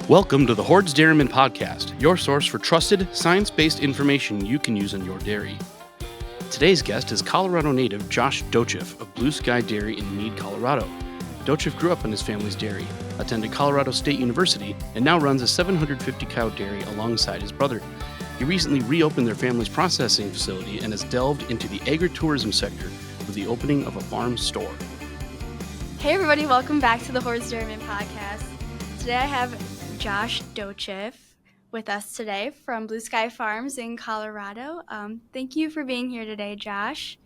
Welcome to the Hoard's Dairyman podcast, your source for trusted, science-based information you can use on your dairy. Today's guest is Colorado native Josh Docheff of Blue-Sky Dairy in Mead, Colorado. Docheff grew up on his family's dairy, attended Colorado State University, and now runs a 750-cow dairy alongside his brother. He recently reopened their family's processing facility and has delved into the agritourism sector with the opening of a farm store. Hey everybody, welcome back to the Hoard's Dairyman podcast. Today I have Josh Docheff with us today from Blue Sky Farms in Colorado. Thank you for being here today, Josh.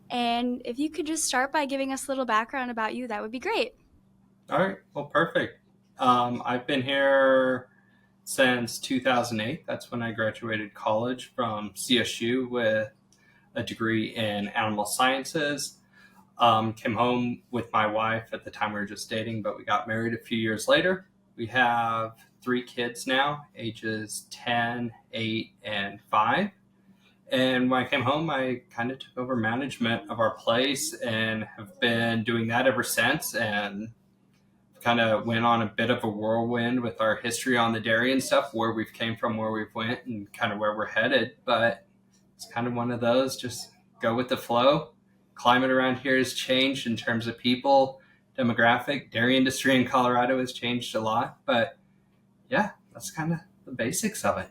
And if you could just start by giving us a little background about you, that would be great. All right. Well, perfect. I've been here since 2008. That's when I graduated college from CSU with a degree in animal sciences. Came home with my wife. At the time we were just dating, but we got married a few years later. We have 3 kids now, ages 10, 8, and 5. And when I came home, I kind of took over management of our place and have been doing that ever since, and kind of went on a bit of a whirlwind with our history on the dairy and stuff, where we've came from, where we've went, and kind of where we're headed. But it's kind of one of those, just go with the flow. Climate around here has changed in terms of people, demographic. Dairy industry in Colorado has changed a lot, but yeah, that's kind of the basics of it.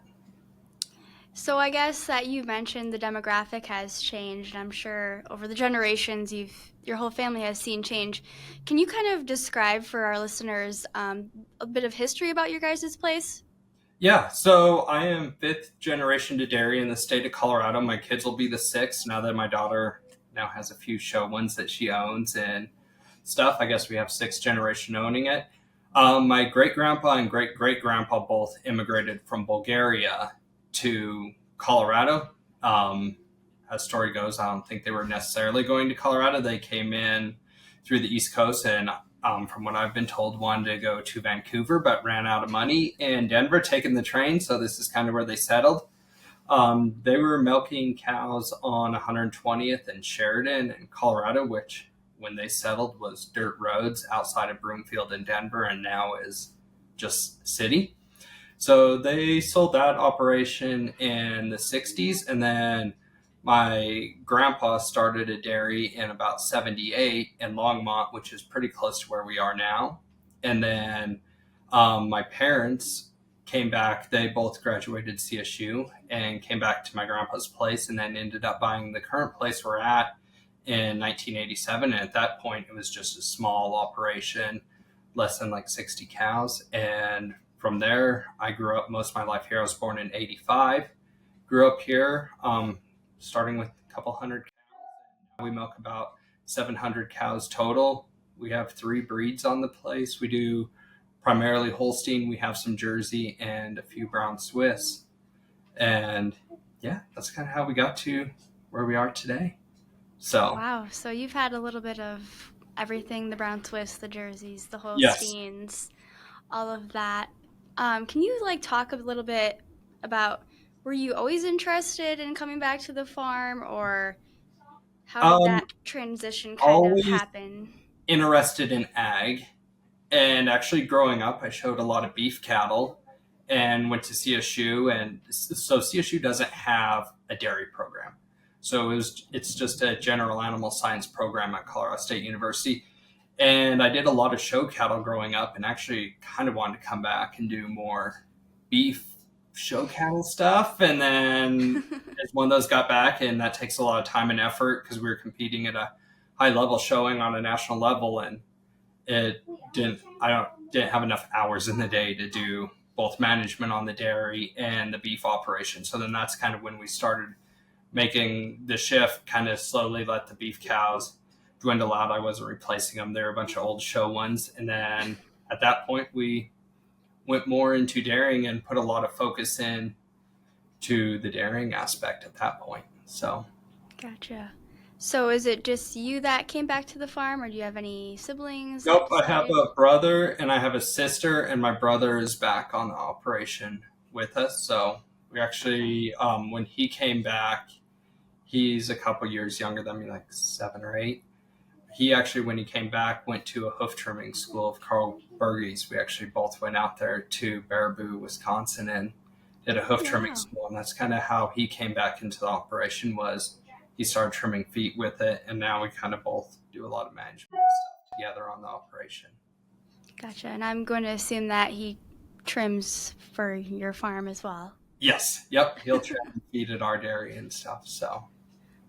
So I guess that you mentioned the demographic has changed. I'm sure over the generations your whole family has seen change. Can you kind of describe for our listeners a bit of history about your guys' place? Yeah, so I am 5th generation to dairy in the state of Colorado. My kids will be the 6th now that my daughter now has a few show ones that she owns and stuff. I guess we have 6th generation owning it. My great-grandpa and great-great-grandpa both immigrated from Bulgaria to Colorado. As story goes, I don't think they were necessarily going to Colorado. They came in through the East Coast and from what I've been told, wanted to go to Vancouver, but ran out of money in Denver, taking the train. So this is kind of where they settled. They were milking cows on 120th and Sheridan in Colorado, which when they settled was dirt roads outside of Broomfield in Denver, and now is just city. So they sold that operation in the 60s. And then my grandpa started a dairy in about 78 in Longmont, which is pretty close to where we are now. And then my parents came back. They both graduated CSU and came back to my grandpa's place, and then ended up buying the current place we're at in 1987. And at that point, it was just a small operation, less than like 60 cows. And from there, I grew up most of my life here. I was born in 85, grew up here, starting with a couple hundred cows. We milk about 700 cows total. We have 3 breeds on the place. We do primarily Holstein. We have some Jersey and a few Brown Swiss. And yeah, that's kind of how we got to where we are today. So Wow, so you've had a little bit of everything, the Brown Swiss, the Jerseys, the Holsteins, all of that. Can you talk a little bit about, were you always interested in coming back to the farm, or how did that transition kind of happen? Interested in ag, and actually growing up, I showed a lot of beef cattle and went to CSU. And so CSU doesn't have a dairy program. So it's just a general animal science program at Colorado State University. And I did a lot of show cattle growing up, and actually kind of wanted to come back and do more beef show cattle stuff. And then as one of those got back, and that takes a lot of time and effort because we were competing at a high level showing on a national level, and I didn't have enough hours in the day to do both management on the dairy and the beef operation. So then that's kind of when we started making the shift, kind of slowly let the beef cows dwindle out. I wasn't replacing them. They're a bunch of old show ones. And then at that point, we went more into dairying and put a lot of focus in to the dairying aspect at that point. So. Gotcha. So is it just you that came back to the farm, or do you have any siblings? Nope, I have a brother and I have a sister, and my brother is back on the operation with us. So we actually, when he came back, he's a couple years younger than me, like 7 or 8. He actually, when he came back, went to a hoof trimming school of Burgies. We actually both went out there to Baraboo, Wisconsin, and did a hoof trimming school. And that's kind of how he came back into the operation, was he started trimming feet with it. And now we kind of both do a lot of management stuff together on the operation. Gotcha. And I'm going to assume that he trims for your farm as well. Yes. Yep. He'll trim and feed at our dairy and stuff. So.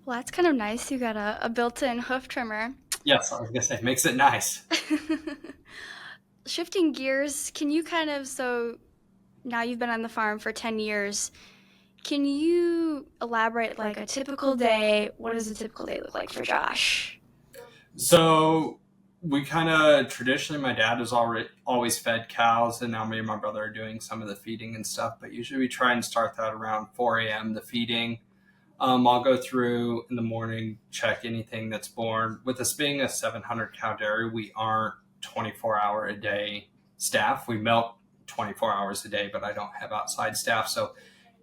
Well, that's kind of nice. You got a built-in hoof trimmer. Yes, I was going to say, makes it nice. Shifting gears, can you so now you've been on the farm for 10 years, can you elaborate like a typical day? What does a typical day look like for Josh? So we kind of, traditionally, my dad has always fed cows, and now me and my brother are doing some of the feeding and stuff, but usually we try and start that around 4 a.m., the feeding. I'll go through in the morning, check anything that's born. With us being a 700 cow dairy, we aren't 24-hour a day staff. We milk 24 hours a day, but I don't have outside staff. So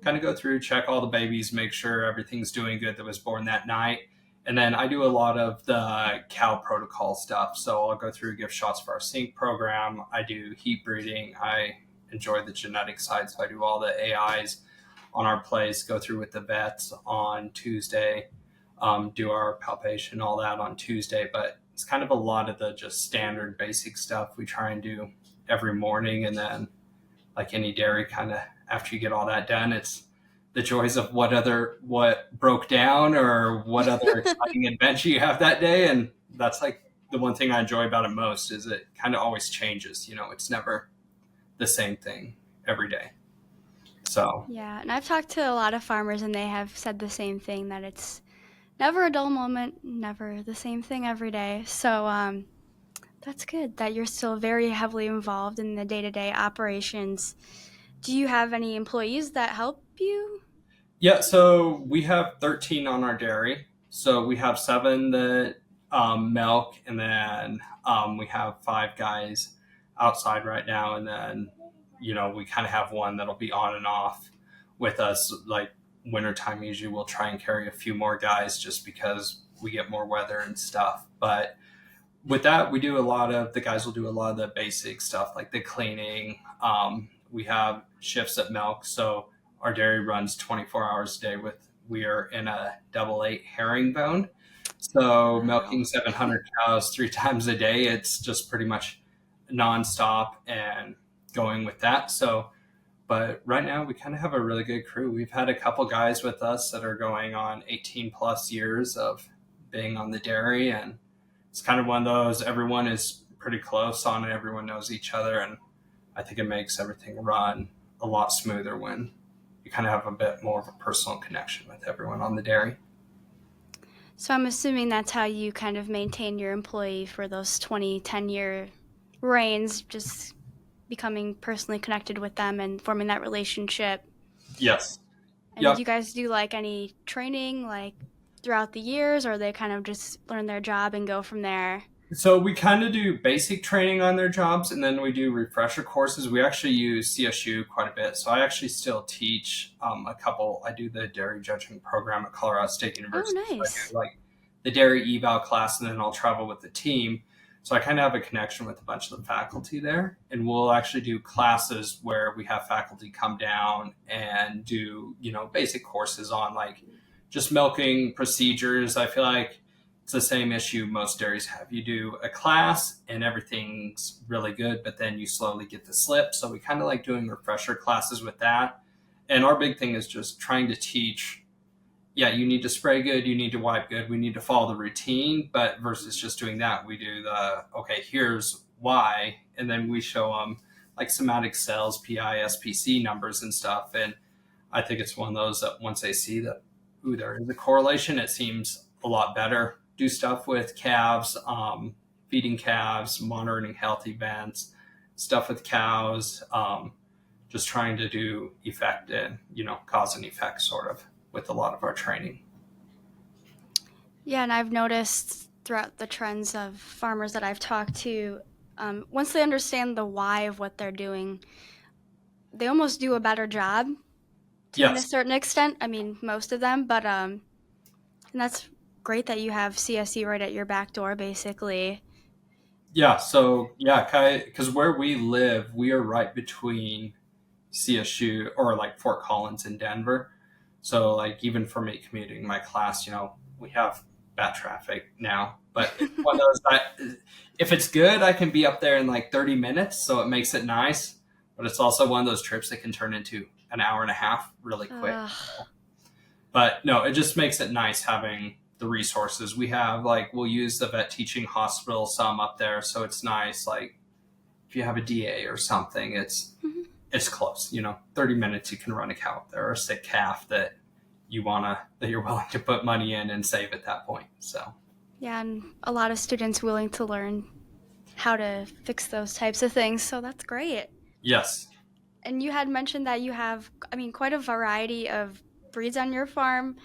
kind of go through, check all the babies, make sure everything's doing good that was born that night. And then I do a lot of the cow protocol stuff. So I'll go through, give shots for our sync program. I do heat breeding. I enjoy the genetic side, so I do all the AIs on our place, go through with the vets on Tuesday, do our palpation, all that on Tuesday. But it's kind of a lot of the just standard basic stuff we try and do every morning. And then like any dairy, kind of after you get all that done, it's the joys of what broke down or what other exciting adventure you have that day. And that's like the one thing I enjoy about it most, is it kind of always changes. It's never the same thing every day. So yeah, and I've talked to a lot of farmers, and they have said the same thing, that it's never a dull moment, never the same thing every day. So that's good that you're still very heavily involved in the day-to-day operations. Do you have any employees that help you? Yeah, so we have 13 on our dairy. So we have 7 that milk, and then we have 5 guys outside right now, and then we kind of have one that'll be on and off with us. Like wintertime, usually we'll try and carry a few more guys just because we get more weather and stuff. But with that, the guys will do a lot of the basic stuff, like the cleaning. We have shifts at milk. So our dairy runs 24 hours a day. We are in a 8 herringbone. So milking 700 cows 3 times a day, it's just pretty much nonstop and going with that. So, but right now we kind of have a really good crew. We've had a couple guys with us that are going on 18 plus years of being on the dairy, and it's kind of one of those, everyone is pretty close on it. Everyone knows each other, and I think it makes everything run a lot smoother when you kind of have a bit more of a personal connection with everyone on the dairy. So I'm assuming that's how you kind of maintain your employee for those 10-year reigns, just becoming personally connected with them and forming that relationship. Yes. And do you guys do like any training like throughout the years, or they kind of just learn their job and go from there? So we kind of do basic training on their jobs, and then we do refresher courses. We actually use CSU quite a bit. So I actually still teach I do the dairy judging program at Colorado State University. Oh, nice. So I do like the dairy eval class, and then I'll travel with the team. So I kind of have a connection with a bunch of the faculty there, and we'll actually do classes where we have faculty come down and do, basic courses on like just milking procedures. I feel like it's the same issue most dairies have. You do a class and everything's really good, but then you slowly get the slip. So we kind of like doing refresher classes with that. And our big thing is just trying to teach, you need to spray good, you need to wipe good, we need to follow the routine, but versus just doing that, we do here's why, and then we show them like somatic cells, PI, SPC numbers and stuff. And I think it's one of those that once they see that, there is a correlation, it seems a lot better. Do stuff with calves, feeding calves, monitoring health events, stuff with cows, just trying to do effect and, cause and effect sort of with a lot of our training. Yeah, and I've noticed throughout the trends of farmers that I've talked to, once they understand the why of what they're doing, they almost do a better job to a certain extent. I mean, most of them, but and that's great that you have CSU right at your back door, basically. Yeah, so yeah, because where we live, we are right between CSU or like Fort Collins in Denver. So like even for me commuting my class, we have bad traffic now, but it's one of those that if it's good, I can be up there in like 30 minutes, so it makes it nice. But it's also one of those trips that can turn into an hour and a half really quick. Ugh. But no, it just makes it nice having the resources we have. Like we'll use the vet teaching hospital some up there, so it's nice. Like if you have a DA or something, it's close. 30 minutes you can run a cow up there or a sick calf that you're willing to put money in and save at that point. So yeah, and a lot of students willing to learn how to fix those types of things. So that's great. yes. And you had mentioned that you have, quite a variety of breeds on your farm.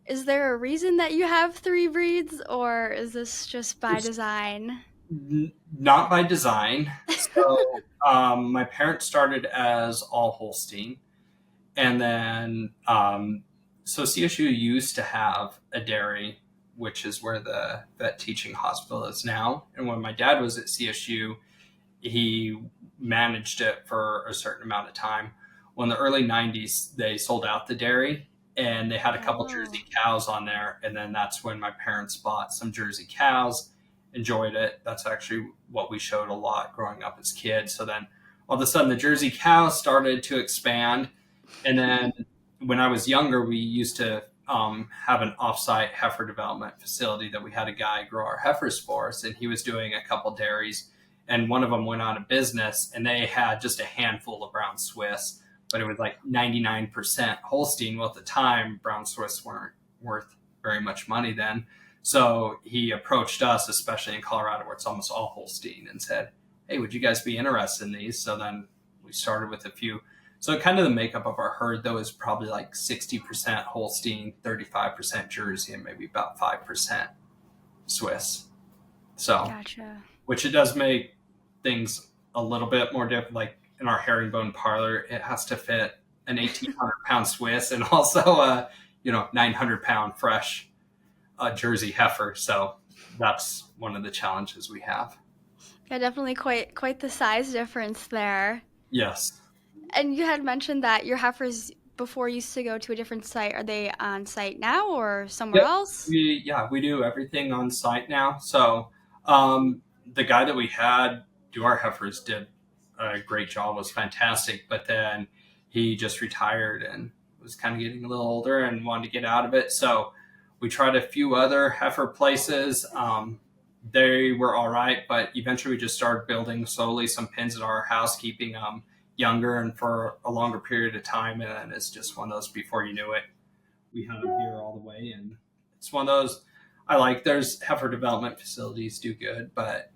Is there a reason that you have 3 breeds, or is this just by design? Not by design. So my parents started as all Holstein. And then, so CSU used to have a dairy, which is where the vet teaching hospital is now. And when my dad was at CSU, he managed it for a certain amount of time. Well, in the early 90s, they sold out the dairy and they had a couple Jersey cows on there. And then that's when my parents bought some Jersey cows, enjoyed it. That's actually what we showed a lot growing up as kids. So then all of a sudden the Jersey cows started to expand. And then when I was younger, we used to have an offsite heifer development facility that we had a guy grow our heifers for us. And he was doing a couple dairies. And one of them went out of business, and they had just a handful of brown Swiss, but it was like 99% Holstein. Well, at the time, brown Swiss weren't worth very much money then. So he approached us, especially in Colorado, where it's almost all Holstein, and said, hey, would you guys be interested in these? So then we started with a few. So kind of the makeup of our herd, though, is probably like 60% Holstein, 35% Jersey, and maybe about 5% Swiss. So, Gotcha. Which it does make things a little bit more different. Like in our herringbone parlor, it has to fit an 1,800-pound Swiss and also a 900-pound fresh Jersey heifer. So that's one of the challenges we have. Yeah, definitely quite the size difference there. Yes. And you had mentioned that your heifers before used to go to a different site. Are they on site now or somewhere else? We do everything on site now. So the guy that we had do our heifers did a great job, was fantastic. But then he just retired and was kind of getting a little older and wanted to get out of it. So we tried a few other heifer places. They were all right, but eventually we just started building slowly some pens at our house, keeping them younger and for a longer period of time. And then it's just one of those, before you knew it, we had them here all the way. And it's one of those, there's heifer development facilities do good, but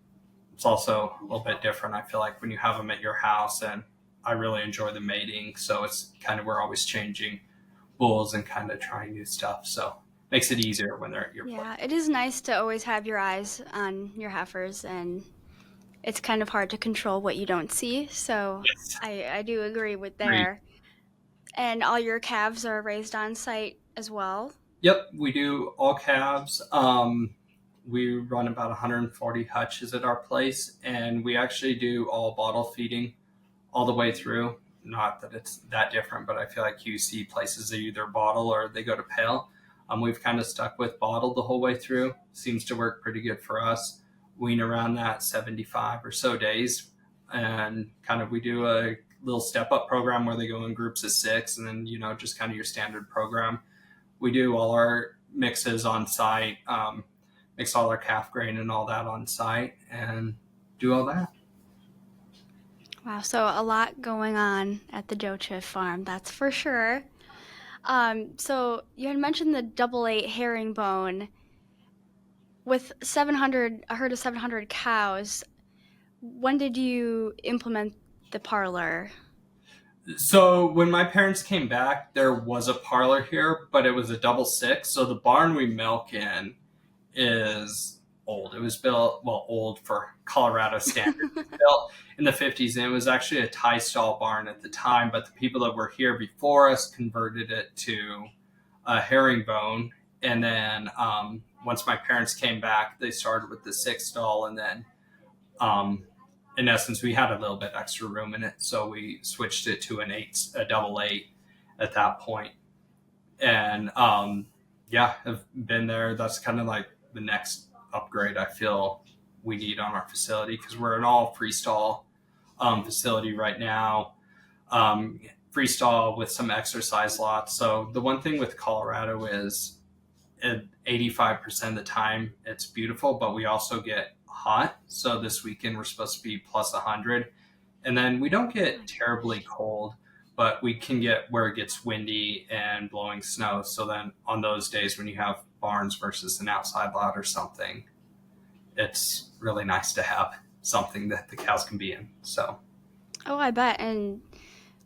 it's also a little bit different. I feel like when you have them at your house, and I really enjoy the mating. So it's kind of, we're always changing bulls and kind of trying new stuff. So it makes it easier when they're at your place. Yeah, it is nice to always have your eyes on your heifers, and it's kind of hard to control what you don't see. So yes. I do agree with there. And all your calves are raised on site as well? Yep, we do all calves. We run about 140 hutches at our place, and we actually do all bottle feeding all the way through. Not that it's that different, but I feel like you see places that either bottle or they go to pail. We've kind of stuck with bottle the whole way through. Seems to work pretty good for us. Wean around that 75 or so days, and kind of we do a little step-up program where they go in groups of 6, and then just kind of your standard program. We do all our mixes on site, mix all our calf grain and all that on site, and do all that. Wow, so a lot going on at the Docheff farm, that's for sure. So you had mentioned the 888 herringbone. With a herd of 700 cows, when did you implement the parlor? So when my parents came back, there was a parlor here, but it was a 6. So the barn we milk in is old. It was built, old for Colorado standards. It was built in the 50s, and it was actually a tie stall barn at the time. But the people that were here before us converted it to a herringbone. And then once my parents came back, they started with the 6 stall, and then in essence, we had a little bit extra room in it, so we switched it to a double eight at that point. And I've been there. That's kind of like the next upgrade I feel we need on our facility, because we're an all freestall facility right now. Freestall with some exercise lots. So the one thing with Colorado is 85% of the time it's beautiful, but we also get hot. So this weekend we're supposed to be plus 100, and then we don't get terribly cold, but we can get where it gets windy and blowing snow. So then on those days when you have barns versus an outside lot or something, it's really nice to have something that the cows can be in. So I bet. And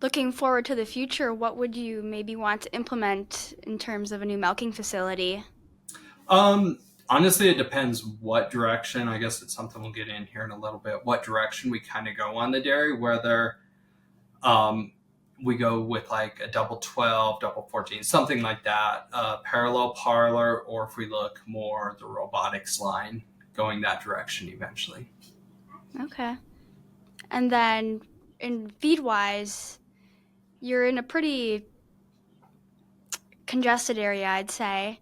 looking forward to the future, what would you maybe want to implement in terms of a new milking facility? Honestly, it depends what direction. I guess it's something we'll get in here in a little bit. What direction we kind of go on the dairy, whether we go with like a double 12, double 14, something like that, parallel parlor, or if we look more the robotics line, going that direction eventually. Okay. And then in feed wise, you're in a pretty congested area, I'd say.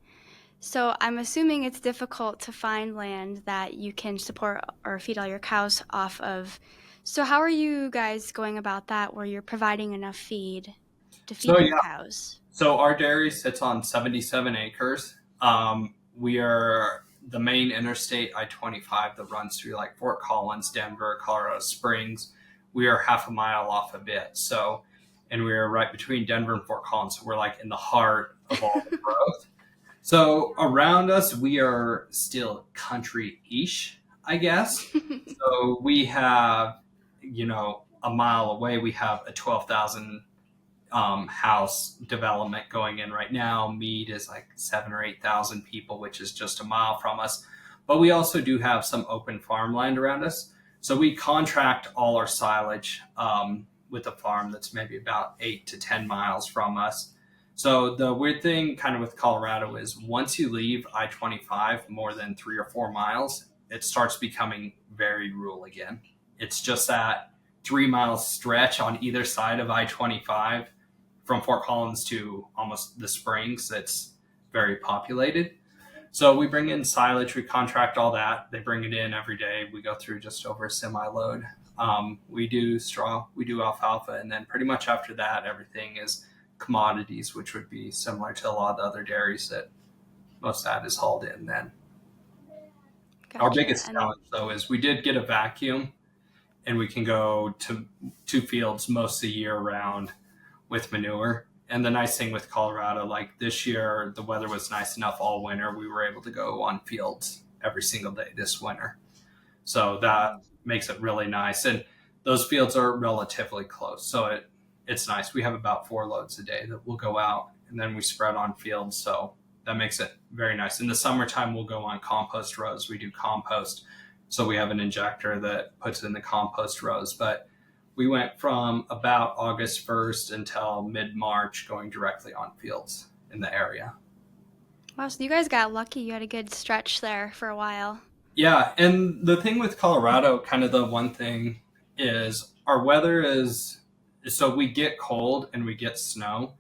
So I'm assuming it's difficult to find land that you can support or feed all your cows off of. So how are you guys going about that, where you're providing enough feed to feed your cows? So our dairy sits on 77 acres. We are the main interstate I-25 that runs through like Fort Collins, Denver, Colorado Springs. We are half a mile off a bit. So, and we are right between Denver and Fort Collins. So we're like in the heart of all the growth. So around us, we are still country-ish, I guess. So we have, a mile away, we have a 12,000 house development going in right now. Mead is like 7,000 or 8,000 people, which is just a mile from us. But we also do have some open farmland around us. So we contract all our silage with a farm that's maybe about 8 to 10 miles from us. So the weird thing kind of with Colorado is once you leave I-25 more than 3 or 4 miles, it starts becoming very rural again. It's just that 3 mile stretch on either side of I-25 from Fort Collins to almost the Springs that's very populated. So we bring in silage, we contract all that. They bring it in every day. We go through just over a semi-load. We do straw, we do alfalfa, and then pretty much after that, everything is commodities, which would be similar to a lot of the other dairies that most of that is hauled in then. Gotcha. Our biggest challenge, though, is we did get a vacuum, and we can go to 2 fields most of the year round with manure. And the nice thing with Colorado, like this year, the weather was nice enough all winter. We were able to go on fields every single day this winter. So that makes it really nice. And those fields are relatively close. So it's nice. We have about 4 loads a day that will go out, and then we spread on fields. So that makes it very nice. In the summertime, we'll go on compost rows. We do compost. So we have an injector that puts in the compost rows. But we went from about August 1st until mid-March going directly on fields in the area. Wow, so you guys got lucky. You had a good stretch there for a while. Yeah, and the thing with Colorado, kind of the one thing is our weather is, so we get cold and we get snow,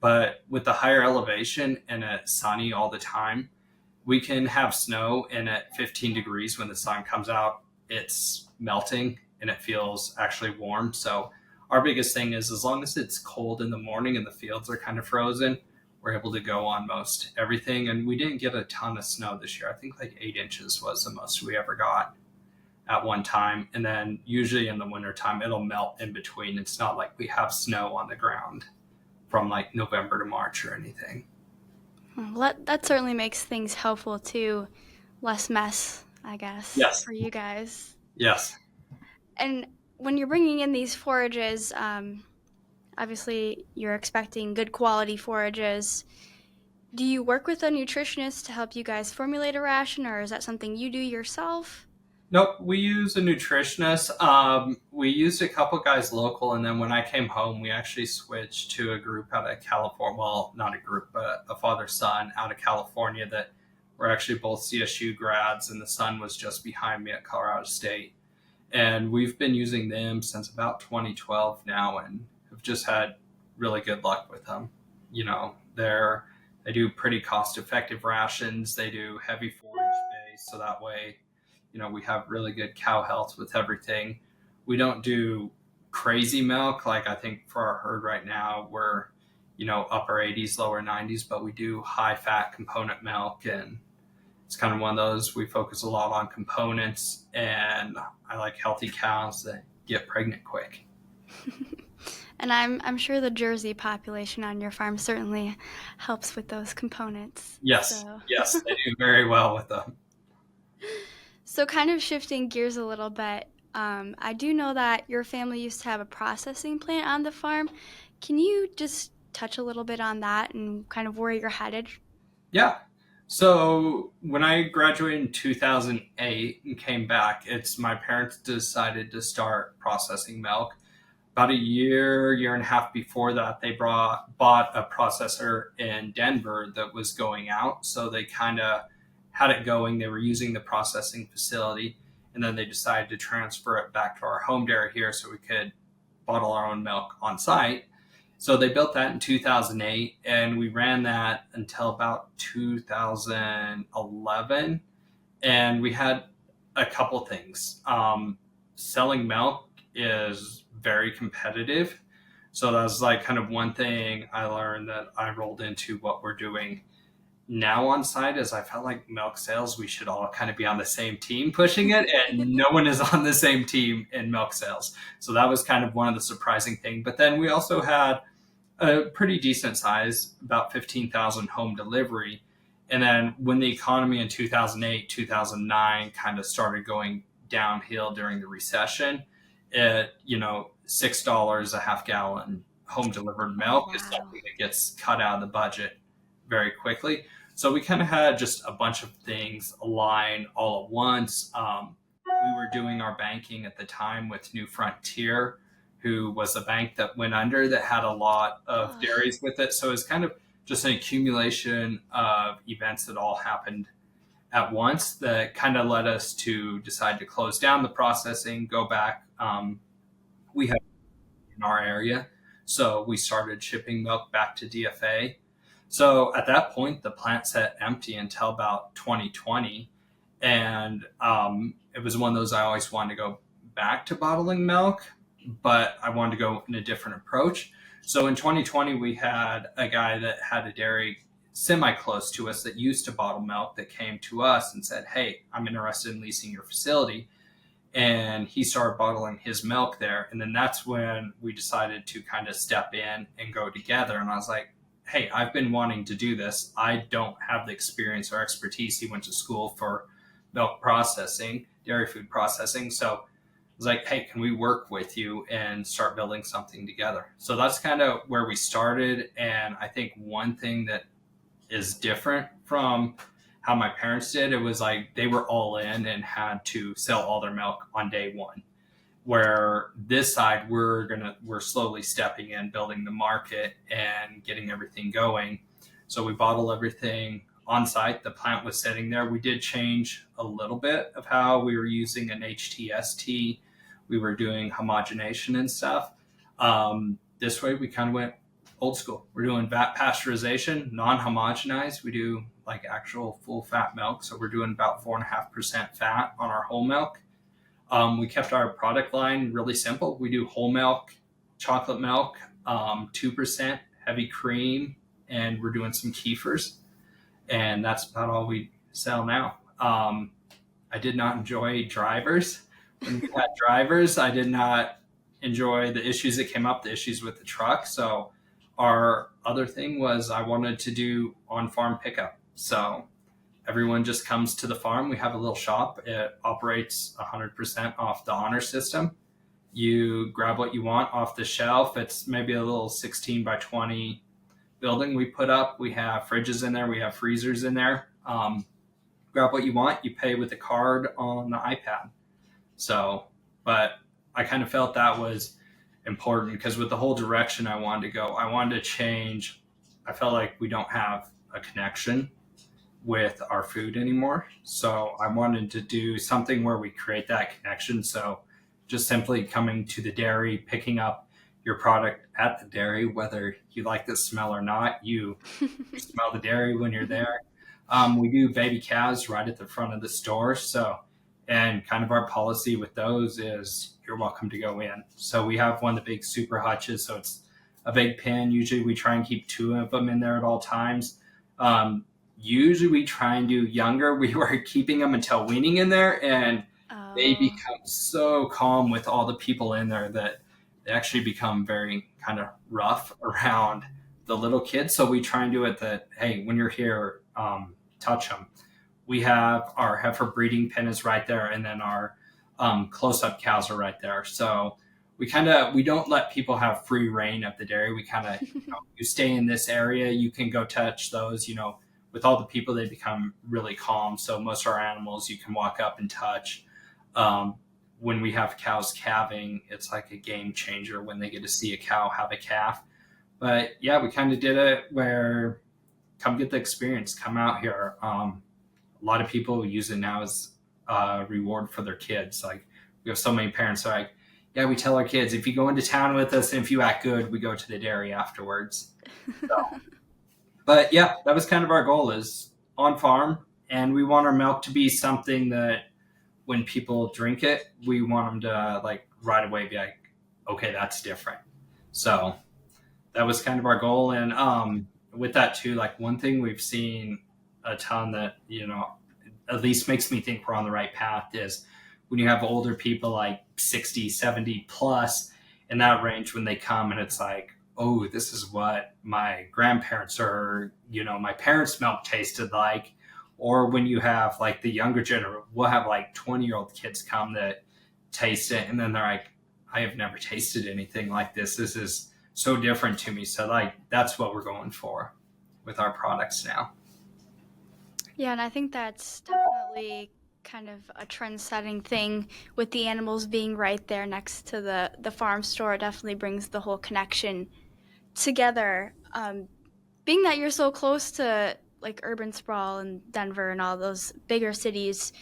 but with the higher elevation and it's sunny all the time, we can have snow, and at 15 degrees when the sun comes out, it's melting and it feels actually warm. So our biggest thing is as long as it's cold in the morning and the fields are kind of frozen, we're able to go on most everything. And we didn't get a ton of snow this year. I think like 8 inches was the most we ever got at one time. And then usually in the wintertime, it'll melt in between. It's not like we have snow on the ground from like November to March or anything. Well, that certainly makes things helpful too. Less mess, I guess, yes, for you guys. Yes. And when you're bringing in these forages, obviously you're expecting good quality forages. Do you work with a nutritionist to help you guys formulate a ration, or is that something you do yourself? Nope, we use a nutritionist. We used a couple guys local, and then when I came home, we actually switched to a group out of California. Well, not a group, but a father-son out of California that were actually both CSU grads, and the son was just behind me at Colorado State. And we've been using them since about 2012 now, and have just had really good luck with them. You know, they do pretty cost-effective rations. They do heavy forage base, so that way, you know, we have really good cow health with everything. We don't do crazy milk. Like I think for our herd right now, we're, you know, upper 80s, lower 90s, but we do high fat component milk, and it's kind of one of those, we focus a lot on components, and I like healthy cows that get pregnant quick. And I'm sure the Jersey population on your farm certainly helps with those components. Yes, yes, they do very well with them. So kind of shifting gears a little bit, I do know that your family used to have a processing plant on the farm. Can you just touch a little bit on that and kind of where you're headed? Yeah. So when I graduated in 2008 and came back, it's my parents decided to start processing milk. About a year and a half before that, they bought a processor in Denver that was going out. So they kind of had it going. They were using the processing facility, and then they decided to transfer it back to our home dairy here so we could bottle our own milk on site. So they built that in 2008, and we ran that until about 2011. And we had a couple things. Selling milk is very competitive. So that was like kind of one thing I learned that I rolled into what we're doing now on site is I felt like milk sales, we should all kind of be on the same team pushing it, and no one is on the same team in milk sales. So that was kind of one of the surprising things. But then we also had a pretty decent size, about 15,000 home delivery. And then when the economy in 2008, 2009 kind of started going downhill during the recession, $6 a half gallon home delivered milk is something that gets cut out of the budget very quickly. So we kind of had just a bunch of things align all at once. We were doing our banking at the time with New Frontier, who was a bank that went under that had a lot of dairies with it. So it's kind of just an accumulation of events that all happened at once that kind of led us to decide to close down the processing, go back. We have in our area, so we started shipping milk back to DFA. So at that point, the plant sat empty until about 2020. And it was one of those, I always wanted to go back to bottling milk, but I wanted to go in a different approach. So in 2020, we had a guy that had a dairy semi-close to us that used to bottle milk that came to us and said, hey, I'm interested in leasing your facility. And he started bottling his milk there. And then that's when we decided to kind of step in and go together. And I was like, hey, I've been wanting to do this. I don't have the experience or expertise. He went to school for milk processing, dairy food processing. So I was like, hey, can we work with you and start building something together? So that's kind of where we started. And I think one thing that is different from how my parents did, it was like they were all in and had to sell all their milk on day one. Where this side, we're slowly stepping in, building the market and getting everything going. So we bottle everything on site. The plant was sitting there. We did change a little bit of how we were using an HTST. We were doing homogenation and stuff. This way we kind of went old school. We're doing vat pasteurization, non-homogenized. We do like actual full fat milk. So we're doing about 4.5% fat on our whole milk. We kept our product line really simple. We do whole milk, chocolate milk, 2% heavy cream, and we're doing some kefirs. And that's about all we sell now. I did not enjoy drivers. When we had drivers, I did not enjoy the issues that came up, the issues with the truck. So our other thing was I wanted to do on-farm pickup. So everyone just comes to the farm. We have a little shop. It operates 100% off the honor system. You grab what you want off the shelf. It's maybe a little 16 by 20 building we put up. We have fridges in there. We have freezers in there. Grab what you want. You pay with a card on the iPad. So, but I kind of felt that was important because with the whole direction I wanted to go, I wanted to change. I felt like we don't have a connection with our food anymore. So I wanted to do something where we create that connection. So just simply coming to the dairy, picking up your product at the dairy, whether you like the smell or not, you smell the dairy when you're there. We do baby calves right at the front of the store. So, and kind of our policy with those is you're welcome to go in. So we have one of the big super hutches. So it's a big pen. Usually we try and keep 2 of them in there at all times. Usually we try and do younger. We were keeping them until weaning in there, and they become so calm with all the people in there that they actually become very kind of rough around the little kids. So we try and do it that, hey, when you're here, touch them. We have our heifer breeding pen is right there, and then our close-up cows are right there. So we don't let people have free reign of the dairy. We kind of, you stay in this area, you can go touch those, with all the people, they become really calm. So most of our animals, you can walk up and touch. When we have cows calving, it's like a game changer when they get to see a cow have a calf. But yeah, we kind of did it where come get the experience, come out here. A lot of people use it now as a reward for their kids. Like we have so many parents are like, yeah, we tell our kids, if you go into town with us and if you act good, we go to the dairy afterwards. So, but yeah, that was kind of our goal is on farm. And we want our milk to be something that when people drink it, we want them to like right away be like, okay, that's different. So that was kind of our goal. And with that too, like one thing we've seen a ton that, at least makes me think we're on the right path is when you have older people like 60, 70 plus in that range, when they come and it's like, oh, this is what my grandparents or, my parents' milk tasted like. Or when you have like the younger generation, we'll have like 20-year-old kids come that taste it. And then they're like, I have never tasted anything like this. This is so different to me. So like, that's what we're going for with our products now. Yeah. And I think that's definitely kind of a trend-setting thing with the animals being right there next to the farm store. It definitely brings the whole connection together. Being that you're so close to like urban sprawl and Denver and all those bigger cities,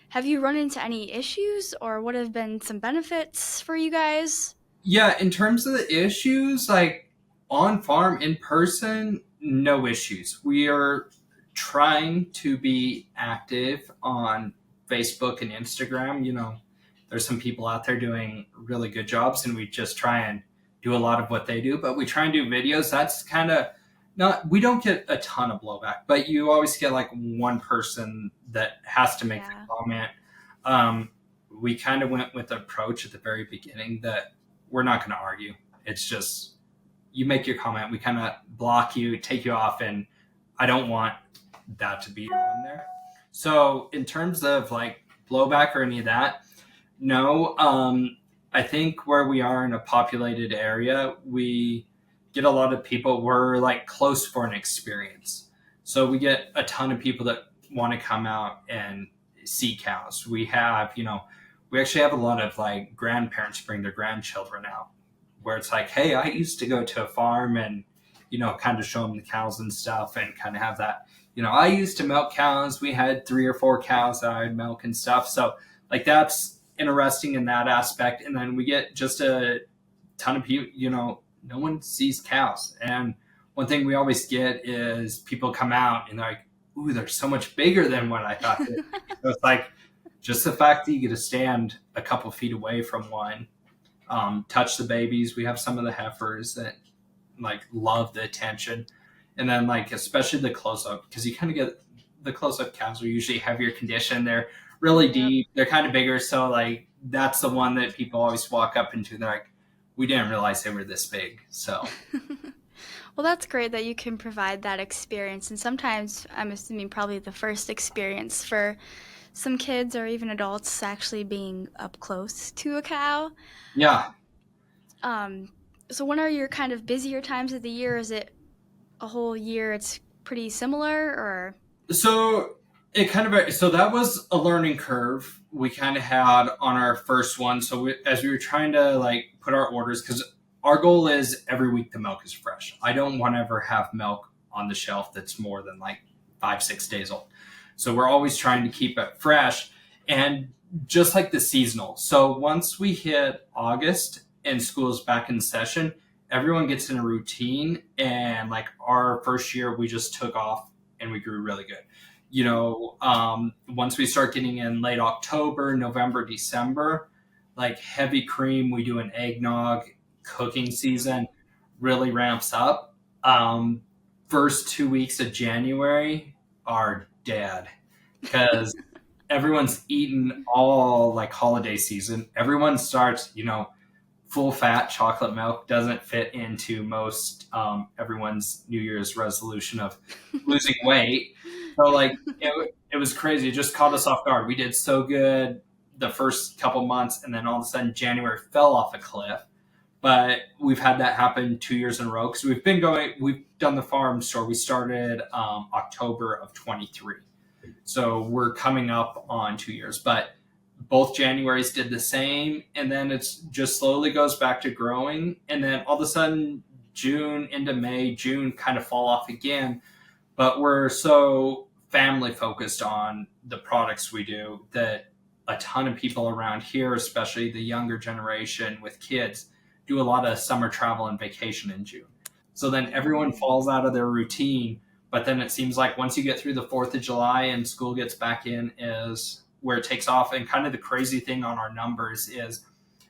have you run into any issues or what have been some benefits for you guys? Yeah, in terms of the issues, like on farm in person, no issues. We are trying to be active on Facebook and Instagram. There's some people out there doing really good jobs and we just try and do a lot of what they do, but we try and do videos. That's kind of we don't get a ton of blowback, but you always get like one person that has to make the comment. We kind of went with the approach at the very beginning that we're not going to argue. It's just, you make your comment, we kind of block you, take you off, and I don't want that to be on there. So in terms of like blowback or any of that, no. I think where we are in a populated area, we get a lot of people, we're like close for an experience. So we get a ton of people that want to come out and see cows. We have, we actually have a lot of like grandparents bring their grandchildren out where it's like, hey, I used to go to a farm and, kind of show them the cows and stuff and kind of have that, I used to milk cows. We had 3 or 4 cows that I'd milk and stuff. So like, that's interesting in that aspect. And then we get just a ton of people, no one sees cows. And one thing we always get is people come out and they're like, ooh, they're so much bigger than what I thought. So it's like just the fact that you get to stand a couple feet away from one, touch the babies. We have some of the heifers that like love the attention. And then like, especially the close-up, because you kind of get the close-up cows are usually heavier condition. They're really deep. They're kind of bigger. So like, that's the one that people always walk up into. They're like, we didn't realize they were this big. So, well, that's great that you can provide that experience. And sometimes I'm assuming probably the first experience for some kids or even adults actually being up close to a cow. Yeah. So when are your kind of busier times of the year? Is it a whole year? It's pretty similar or? So that was a learning curve we kind of had on our first one. So as we were trying to like put our orders, because our goal is every week the milk is fresh. I don't want to ever have milk on the shelf that's more than like 5-6 days old. So we're always trying to keep it fresh. And just like the seasonal. So once we hit August and school's back in session, everyone gets in a routine. And like our first year, we just took off and we grew really good. Once we start getting in late October, November, December, like heavy cream, we do an eggnog cooking season, really ramps up. First 2 weeks of January are dead because everyone's eaten all like holiday season. Everyone starts, full fat chocolate milk doesn't fit into most everyone's New Year's resolution of losing weight. So like it was crazy. It just caught us off guard. We did so good the first couple months, and then all of a sudden January fell off a cliff. But we've had that happen 2 years in a row because we've done the farm store. We started October of 23. So we're coming up on 2 years, but both Januaries did the same. And then it's just slowly goes back to growing. And then all of a sudden June into May, June kind of fall off again. But we're so family focused on the products we do that a ton of people around here, especially the younger generation with kids, do a lot of summer travel and vacation in June. So then everyone falls out of their routine. But then it seems like once you get through the 4th of July and school gets back in is where it takes off. And kind of the crazy thing on our numbers is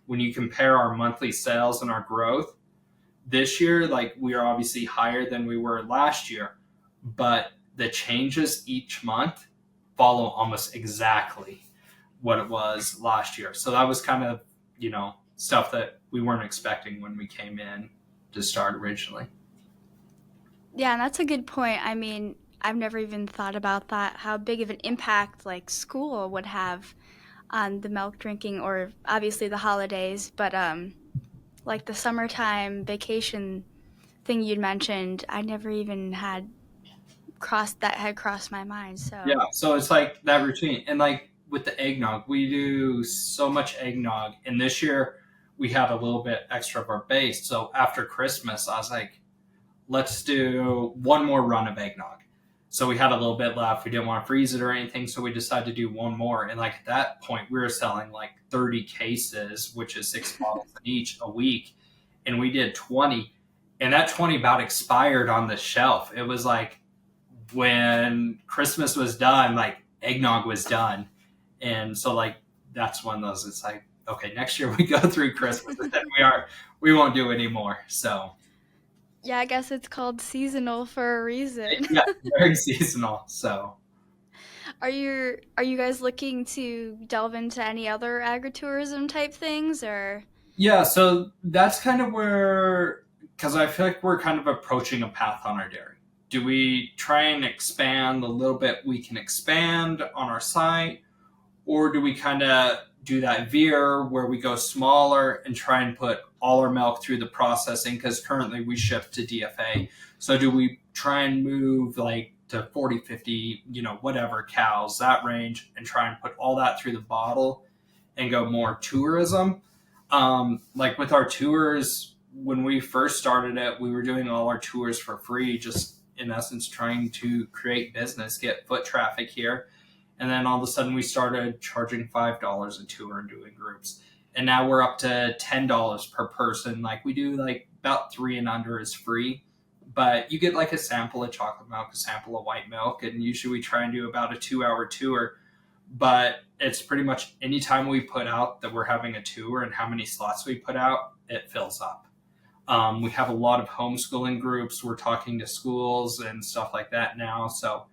when you compare our monthly sales and our growth this year, like we are obviously higher than we were last year, but the changes each month follow almost exactly what it was last year. So that was kind of, stuff that we weren't expecting when we came in to start originally. Yeah, and that's a good point. I mean, I've never even thought about that, how big of an impact like school would have on the milk drinking, or obviously the holidays, but like the summertime vacation thing you'd mentioned, I never even had crossed my mind. So yeah, so it's like that routine. And like with the eggnog, we do so much eggnog, and this year we had a little bit extra of our base. So after Christmas, I was like, let's do one more run of eggnog. So we had a little bit left. We didn't want to freeze it or anything. So we decided to do one more. And like at that point, we were selling like 30 cases, which is 6 bottles each a week. And we did 20. And that 20 about expired on the shelf. It was like when Christmas was done, like eggnog was done. And so like, that's one of those, it's like, okay, next year we go through Christmas and then we won't do any more. So yeah, I guess it's called seasonal for a reason. yeah, very seasonal. So are you guys looking to delve into any other agritourism type things, or? Yeah, so that's kind of where, because I feel like we're kind of approaching a path on our dairy. Do we try and expand the little bit we can expand on our site, or do we kind of do that veer where we go smaller and try and put all our milk through the processing? Because currently we ship to DFA. So do we try and move like to 40, 50, whatever cows, that range, and try and put all that through the bottle and go more tourism? Like with our tours, when we first started it, we were doing all our tours for free, just in essence trying to create business, get foot traffic here. And then all of a sudden we started charging $5 a tour and doing groups. And now we're up to $10 per person. Like we do like about 3 and under is free, but you get like a sample of chocolate milk, a sample of white milk. And usually we try and do about a 2-hour tour, but it's pretty much anytime we put out that we're having a tour and how many slots we put out, it fills up. We have a lot of homeschooling groups. We're talking to schools and stuff like that now. So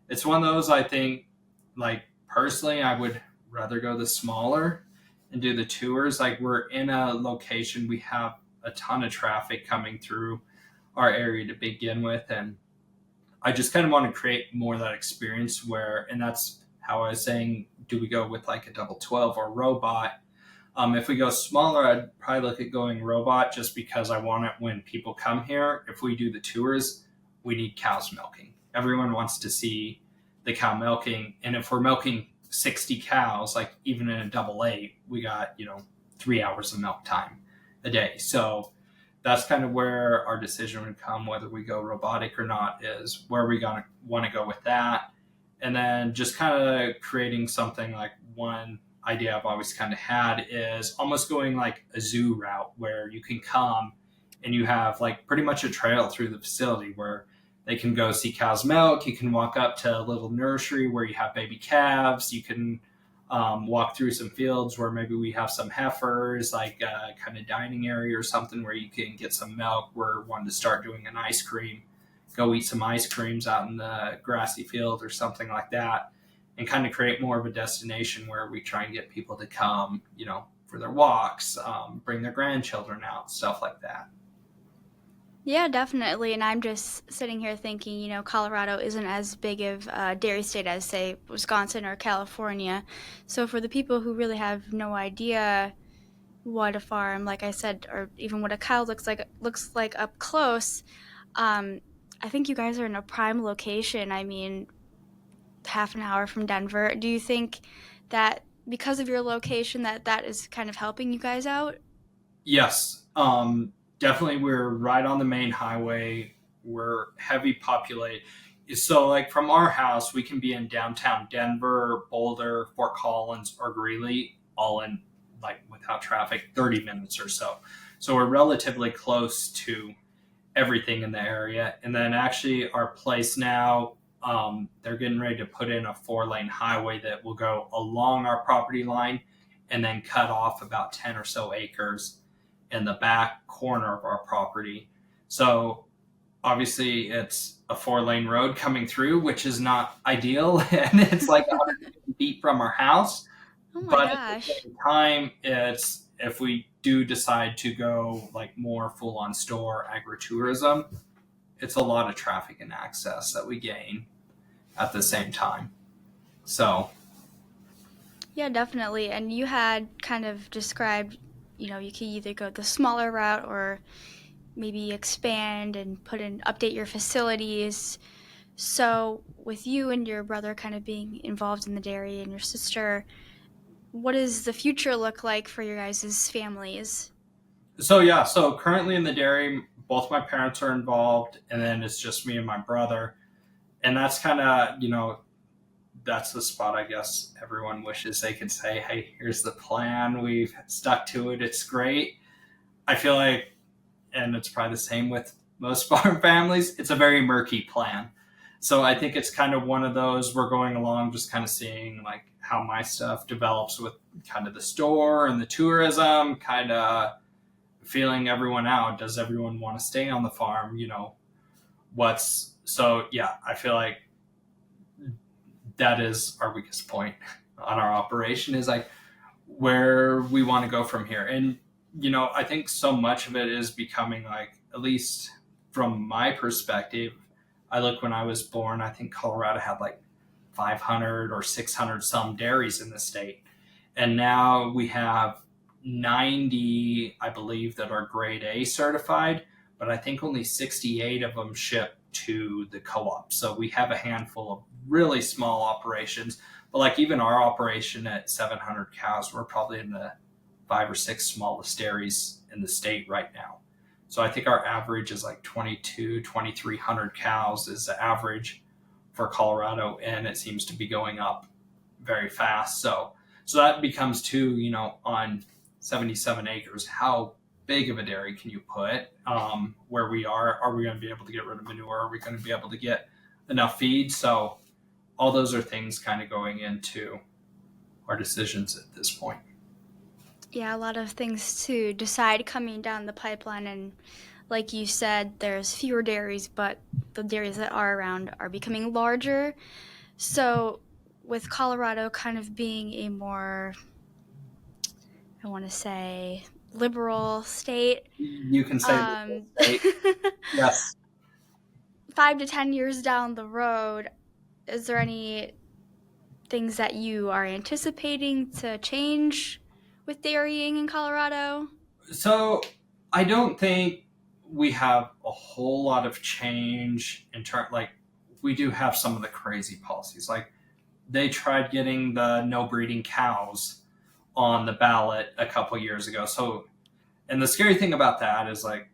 it's one of those, I think, like personally, I would rather go the smaller and do the tours. Like we're in a location, we have a ton of traffic coming through our area to begin with. And I just kind of want to create more of that experience where, and that's how I was saying, do we go with like a double 12 or robot? If we go smaller, I'd probably look at going robot just because I want it when people come here. If we do the tours, we need cows milking. Everyone wants to see the cow milking. And if we're milking 60 cows, like even in a double 8, we got, 3 hours of milk time a day. So that's kind of where our decision would come, whether we go robotic or not, is where we want to go with that. And then just kind of creating something like one idea I've always kind of had is almost going like a zoo route where you can come and you have like pretty much a trail through the facility where they can go see cow's milk. You can walk up to a little nursery where you have baby calves. You can walk through some fields where maybe we have some heifers, like a kind of dining area or something where you can get some milk. We're wanting to start doing an ice cream, go eat some ice creams out in the grassy field or something like that, and kind of create more of a destination where we try and get people to come, for their walks, bring their grandchildren out, stuff like that. Yeah, definitely. And I'm just sitting here thinking, Colorado isn't as big of a dairy state as, say, Wisconsin or California. So for the people who really have no idea what a farm, like I said, or even what a cow looks like up close, I think you guys are in a prime location. I mean, half an hour from Denver. Do you think that because of your location that is kind of helping you guys out? Yes. Definitely, we're right on the main highway. We're heavy populated. So like from our house, we can be in downtown Denver, Boulder, Fort Collins, or Greeley, all in like without traffic, 30 minutes or so. So we're relatively close to everything in the area. And then actually our place now, they're getting ready to put in a 4-lane highway that will go along our property line and then cut off about 10 or so acres in the back corner of our property. So obviously it's a 4-lane road coming through, which is not ideal. And it's like 100 feet from our house. Oh my but gosh. At the same time, it's if we do decide to go like more full on store agritourism, it's a lot of traffic and access that we gain at the same time. So yeah, definitely. And you had kind of described, you could either go the smaller route or maybe expand and update your facilities. So with you and your brother kind of being involved in the dairy and your sister, what does the future look like for your guys' families? So currently in the dairy, both my parents are involved, and then it's just me and my brother. And that's kind of, that's the spot I guess everyone wishes they could say, hey, here's the plan. We've stuck to it. It's great. I feel like, and it's probably the same with most farm families, it's a very murky plan. So I think it's kind of one of those we're going along just kind of seeing like how my stuff develops with kind of the store and the tourism, kind of feeling everyone out. Does everyone want to stay on the farm? I feel like that is our weakest point on our operation is like where we want to go from here. And, I think so much of it is becoming like, at least from my perspective, I look when I was born, I think Colorado had like 500 or 600 some dairies in the state. And now we have 90, I believe, that are grade A certified, but I think only 68 of them ship to the co-op. So we have a handful of really small operations, but like even our operation at 700 cows, we're probably in the 5 or 6 smallest dairies in the state right now. So I think our average is like 2,300 cows is the average for Colorado, and it seems to be going up very fast. So that becomes too, on 77 acres, how big of a dairy can you put? Where we are we going to be able to get rid of manure? Are we going to be able to get enough feed? So all those are things kind of going into our decisions at this point. Yeah, a lot of things to decide coming down the pipeline. And like you said, there's fewer dairies, but the dairies that are around are becoming larger. So with Colorado kind of being a more, I want to say, liberal state. You can say state. Yes. 5 to 10 years down the road, is there any things that you are anticipating to change with dairying in Colorado? So I don't think we have a whole lot of change in terms, like we do have some of the crazy policies. Like they tried getting the no breeding cows on the ballot a couple years ago. So, and the scary thing about that is like,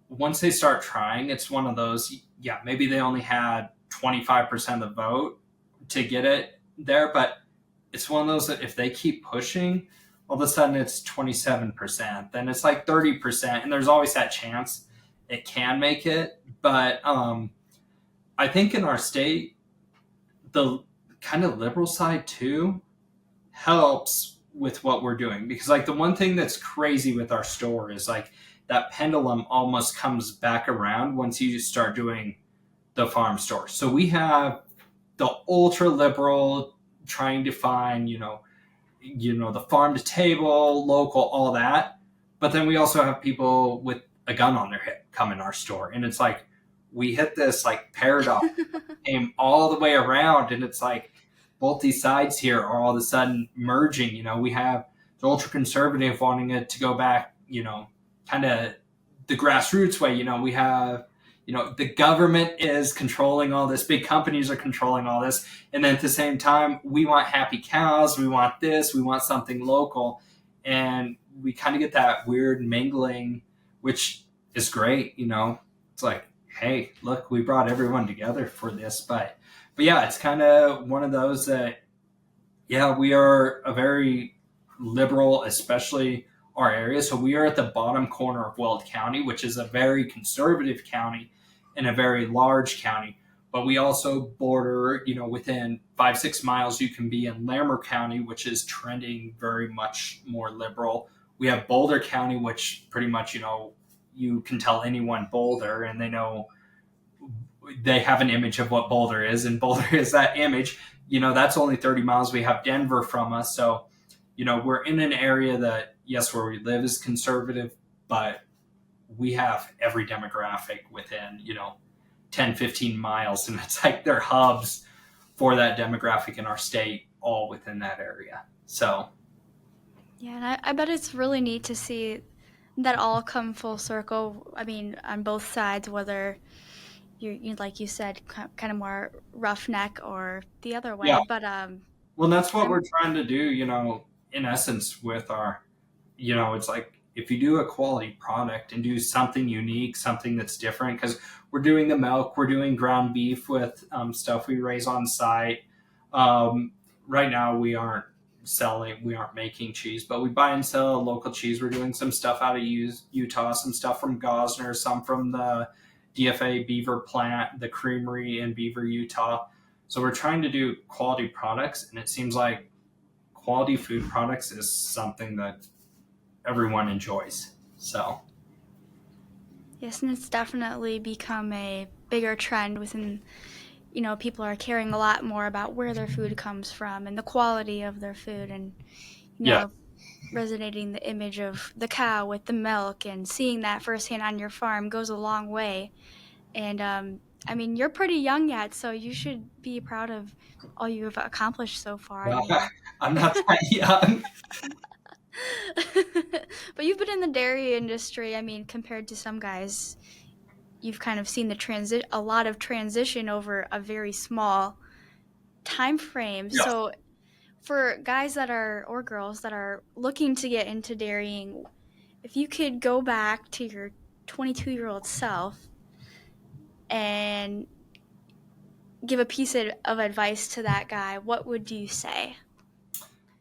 once they start trying, it's one of those, maybe they only had 25% of the vote to get it there, but it's one of those that if they keep pushing, all of a sudden it's 27%, then it's like 30%, and there's always that chance it can make it. But I think in our state, the kind of liberal side too helps with what we're doing, because like the one thing that's crazy with our store is like that pendulum almost comes back around once you start doing the farm store. So we have the ultra liberal trying to find, the farm to table, local, all that. But then we also have people with a gun on their hip come in our store. And it's like, we hit this like paradox, came all the way around. And it's like, both these sides here are all of a sudden merging. We have the ultra conservative wanting it to go back, kind of the grassroots way. We have, the government is controlling all this, big companies are controlling all this. And then at the same time, we want happy cows, we want this, we want something local. And we kind of get that weird mingling, which is great. It's like, hey, look, we brought everyone together for this. But yeah, it's kind of one of those that, yeah, we are a very liberal, especially our area. So we are at the bottom corner of Weld County, which is a very conservative county and a very large county. But we also border, within 5-6 miles, you can be in Larimer County, which is trending very much more liberal. We have Boulder County, which pretty much, you can tell anyone Boulder and they have an image of what Boulder is, and Boulder is that image. That's only 30 miles. We have Denver from us. So, we're in an area that, yes, where we live is conservative, but we have every demographic within, 10, 15 miles. And it's like they're hubs for that demographic in our state, all within that area. So. Yeah, and I bet it's really neat to see that all come full circle. I mean, on both sides, whether you like you said, kind of more roughneck or the other way. Yeah. But well, that's what we're trying to do, in essence with our, it's like if you do a quality product and do something unique, something that's different, because we're doing the milk, we're doing ground beef with stuff we raise on site. Right now we aren't making cheese, but we buy and sell local cheese. We're doing some stuff out of Utah, some stuff from Gosner, some from the DFA Beaver plant, the creamery in Beaver, Utah. So we're trying to do quality products, and it seems like quality food products is something that everyone enjoys. So yes, and it's definitely become a bigger trend within, people are caring a lot more about where their food comes from and the quality of their food, and resonating the image of the cow with the milk and seeing that firsthand on your farm goes a long way. And I mean, you're pretty young yet, so you should be proud of all you have accomplished so far. Well, I'm not that young. But you've been in the dairy industry, I mean, compared to some guys, you've kind of seen a lot of transition over a very small time frame. Yeah. So for guys or girls that are looking to get into dairying, if you could go back to your 22-year-old self and give a piece of advice to that guy, what would you say?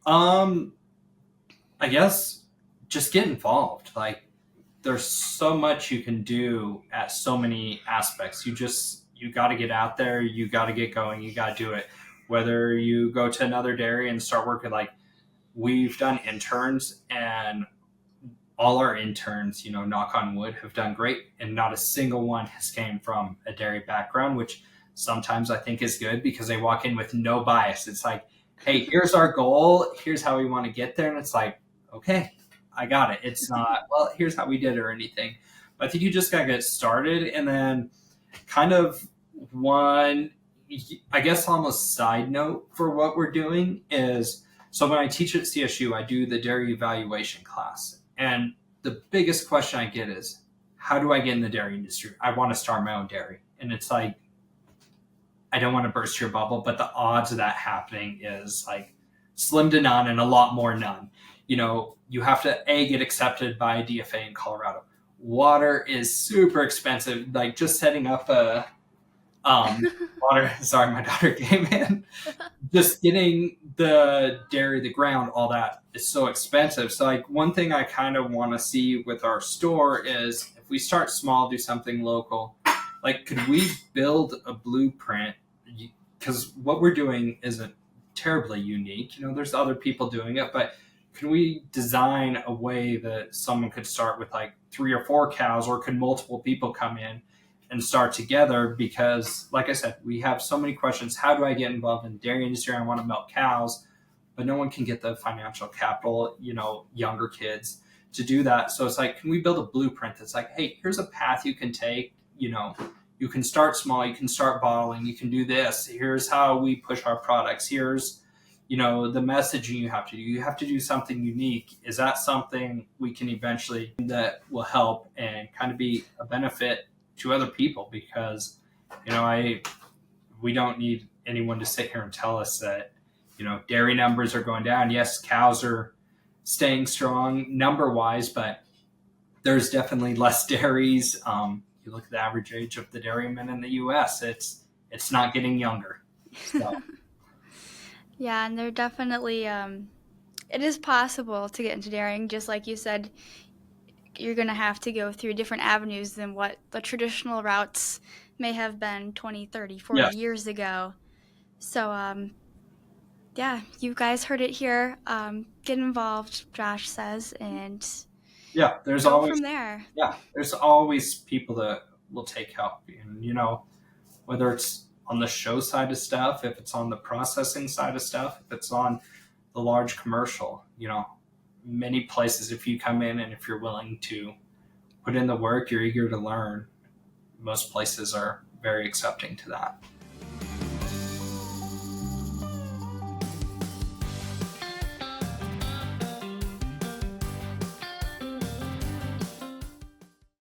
I guess just get involved. Like, there's so much you can do at so many aspects. You got to get out there. You got to get going. You got to do it. Whether you go to another dairy and start working, like we've done interns, and all our interns, knock on wood, have done great. And not a single one has came from a dairy background, which sometimes I think is good because they walk in with no bias. It's like, hey, here's our goal. Here's how we want to get there. And it's like, okay, I got it. It's not, well, here's how we did it or anything. But I think you just got to get started. And then kind of one, I guess, almost side note for what we're doing is, so when I teach at CSU, I do the dairy evaluation class. And the biggest question I get is, how do I get in the dairy industry? I want to start my own dairy. And it's like, I don't want to burst your bubble, but the odds of that happening is like slim to none, and a lot more none. You have to get accepted by a DFA in Colorado. Water is super expensive. Like just setting up a water. Sorry, my daughter came in. Just getting the dairy, the ground, all that is so expensive. So like one thing I kind of want to see with our store is if we start small, do something local, like could we build a blueprint? Because what we're doing isn't terribly unique. There's other people doing it, but can we design a way that someone could start with like 3 or 4 cows, or could multiple people come in and start together? Because like I said, we have so many questions. How do I get involved in the dairy industry? I want to milk cows, but no one can get the financial capital, younger kids to do that. So it's like, can we build a blueprint that's like, hey, here's a path you can take. You can start small, you can start bottling, you can do this. Here's how we push our products. Here's, the messaging you have to do. You have to do something unique. Is that something we can eventually that will help and kind of be a benefit to other people? Because, we don't need anyone to sit here and tell us that, dairy numbers are going down. Yes, cows are staying strong number-wise, but there's definitely less dairies. You look at the average age of the dairymen in the U.S., it's not getting younger. So. Yeah, and they're definitely, it is possible to get into dairying. Just like you said, you're going to have to go through different avenues than what the traditional routes may have been 20, 30, 40 years ago. So, yeah, you guys heard it here. Get involved, Josh says, and there's go always from there. Yeah, there's always people that will take help. And, whether it's on the show side of stuff, if it's on the processing side of stuff, if it's on the large commercial, many places, if you come in and if you're willing to put in the work, you're eager to learn, most places are very accepting to that.